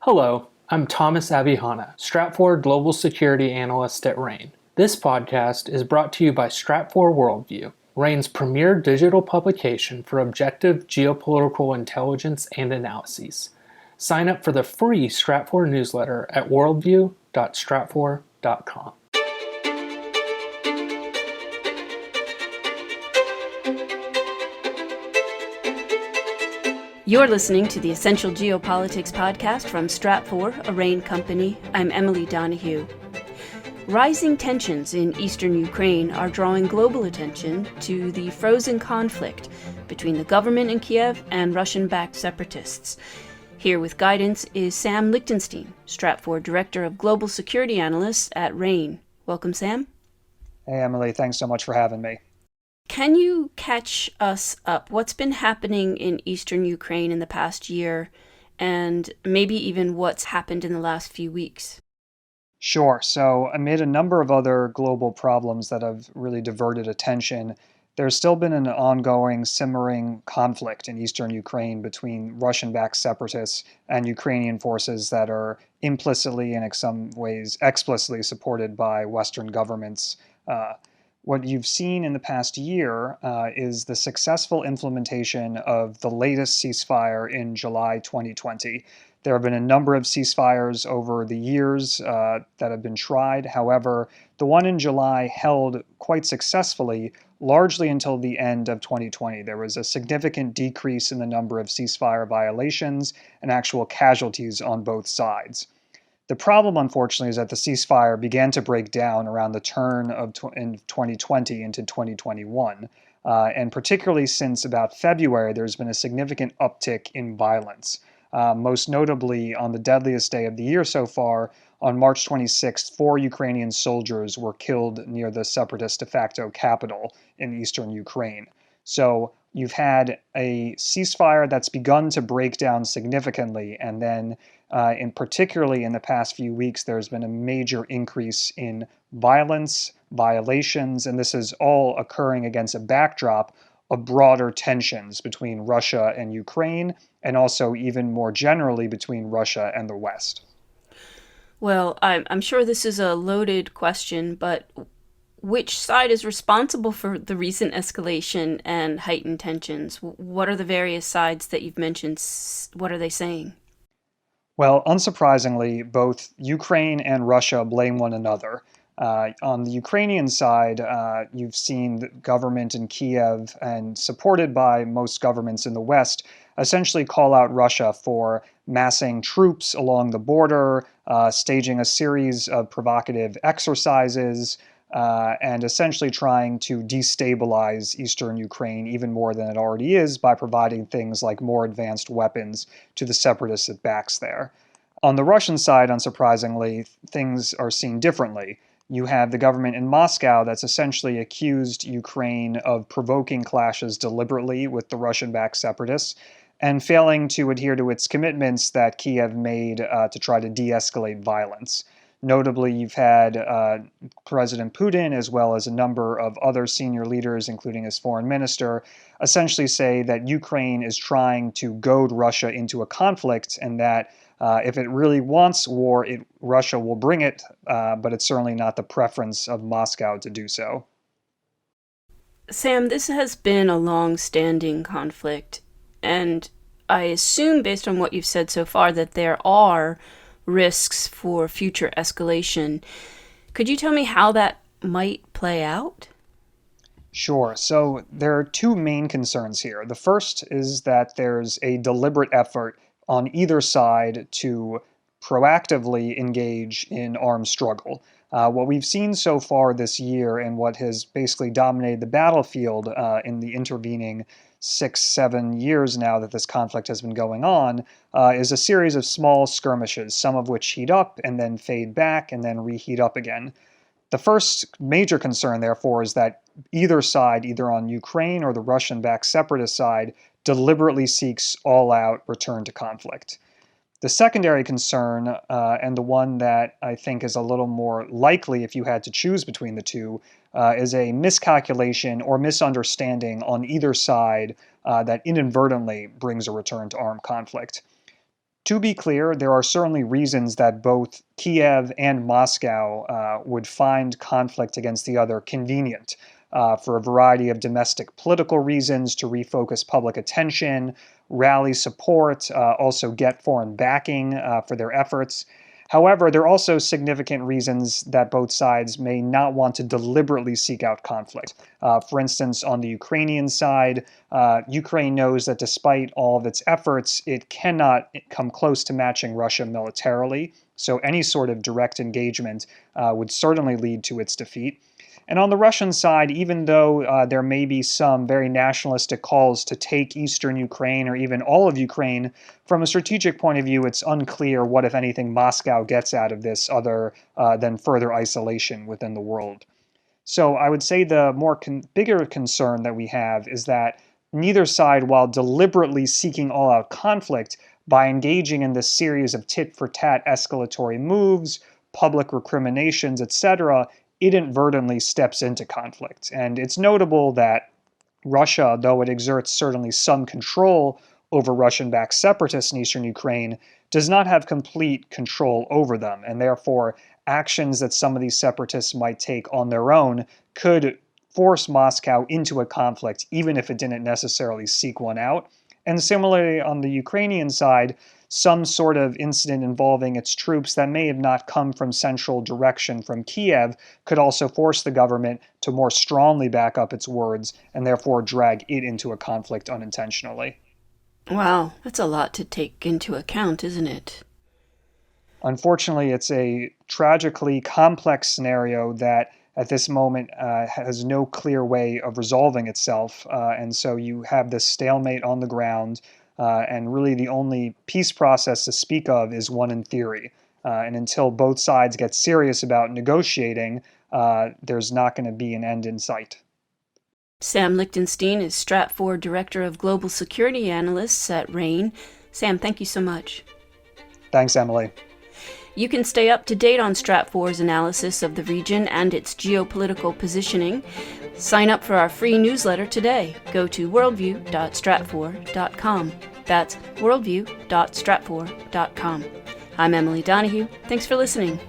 Hello, I'm Thomas Abihana, Stratfor Global Security Analyst at RANE. This podcast is brought to you by Stratfor Worldview, RANE's premier digital publication for objective geopolitical intelligence and analyses. Sign up for the free Stratfor newsletter at worldview.stratfor.com. You're listening to the Essential Geopolitics podcast from Stratfor, a RANE company. I'm Emily Donahue. Rising tensions in eastern Ukraine are drawing global attention to the frozen conflict between the government in Kyiv and Russian-backed separatists. Here with guidance is Sam Lichtenstein, Stratfor Director of Global Security Analysts at RANE. Welcome, Sam. Hey, Emily. Thanks so much for having me. Can you catch us up? What's been happening in eastern Ukraine in the past year, and maybe even what's happened in the last few weeks? Sure. So amid a number of other global problems that have really diverted attention, there's still been an ongoing simmering conflict in eastern Ukraine between Russian-backed separatists and Ukrainian forces that are implicitly and in some ways explicitly supported by Western governments. What you've seen in the past year is the successful implementation of the latest ceasefire in July 2020. There have been a number of ceasefires over the years that have been tried. However, the one in July held quite successfully, largely until the end of 2020. There was a significant decrease in the number of ceasefire violations and actual casualties on both sides. The problem, unfortunately, is that the ceasefire began to break down around the turn of in 2020 into 2021. And particularly since about February, there's been a significant uptick in violence. Most notably, on the deadliest day of the year so far, on March 26th, 4 Ukrainian soldiers were killed near the separatist de facto capital in eastern Ukraine. So you've had a ceasefire that's begun to break down significantly, and then particularly in the past few weeks, there's been a major increase in violence, violations, and this is all occurring against a backdrop of broader tensions between Russia and Ukraine, and also even more generally between Russia and the West. Well, I'm sure this is a loaded question, but which side is responsible for the recent escalation and heightened tensions? What are the various sides that you've mentioned? What are they saying? Well, unsurprisingly, both Ukraine and Russia blame one another. On the Ukrainian side, you've seen the government in Kyiv, and supported by most governments in the West, essentially call out Russia for massing troops along the border, staging a series of provocative exercises, and essentially trying to destabilize eastern Ukraine even more than it already is by providing things like more advanced weapons to the separatists it backs there. On the Russian side, unsurprisingly, things are seen differently. You have the government in Moscow that's essentially accused Ukraine of provoking clashes deliberately with the Russian-backed separatists and failing to adhere to its commitments that Kyiv made to try to de-escalate violence. Notably, you've had President Putin, as well as a number of other senior leaders, including his foreign minister, essentially say that Ukraine is trying to goad Russia into a conflict, and that if it really wants war, Russia will bring it, but it's certainly not the preference of Moscow to do so. Sam, this has been a long-standing conflict, and I assume, based on what you've said so far, that there are risks for future escalation. Could you tell me how that might play out? Sure. So there are two main concerns here. The first is that there's a deliberate effort on either side to proactively engage in armed struggle. What we've seen so far this year, and what has basically dominated the battlefield in the intervening 6-7 years now that this conflict has been going on, is a series of small skirmishes, some of which heat up and then fade back and then reheat up again. The first major concern, therefore, is that either side, either on Ukraine or the Russian-backed separatist side, deliberately seeks all-out return to conflict. The secondary concern, and the one that I think is a little more likely if you had to choose between the two, is a miscalculation or misunderstanding on either side that inadvertently brings a return to armed conflict. To be clear, there are certainly reasons that both Kiev and Moscow would find conflict against the other convenient. For a variety of domestic political reasons, to refocus public attention, rally support, also get foreign backing for their efforts. However, there are also significant reasons that both sides may not want to deliberately seek out conflict. For instance, on the Ukrainian side, Ukraine knows that despite all of its efforts, it cannot come close to matching Russia militarily. So any sort of direct engagement would certainly lead to its defeat. And on the Russian side, even though there may be some very nationalistic calls to take eastern Ukraine or even all of Ukraine, from a strategic point of view, it's unclear what, if anything, Moscow gets out of this other than further isolation within the world. So I would say the bigger concern that we have is that neither side, while deliberately seeking all-out conflict, by engaging in this series of tit-for-tat escalatory moves, public recriminations, etc., it inadvertently steps into conflict. And it's notable that Russia, though it exerts certainly some control over Russian-backed separatists in eastern Ukraine, does not have complete control over them. And therefore, actions that some of these separatists might take on their own could force Moscow into a conflict, even if it didn't necessarily seek one out. And similarly, on the Ukrainian side, some sort of incident involving its troops that may have not come from central direction from Kiev could also force the government to more strongly back up its words and therefore drag it into a conflict unintentionally. Wow, that's a lot to take into account, isn't it? Unfortunately, it's a tragically complex scenario that at this moment has no clear way of resolving itself. And so you have this stalemate on the ground. And really the only peace process to speak of is one in theory. And until both sides get serious about negotiating, there's not going to be an end in sight. Sam Lichtenstein is Stratfor Director of Global Security Analysts at RANE. Sam, thank you so much. Thanks, Emily. You can stay up to date on Stratfor's analysis of the region and its geopolitical positioning. Sign up for our free newsletter today. Go to worldview.stratfor.com. That's worldview.stratfor.com. I'm Emily Donahue. Thanks for listening.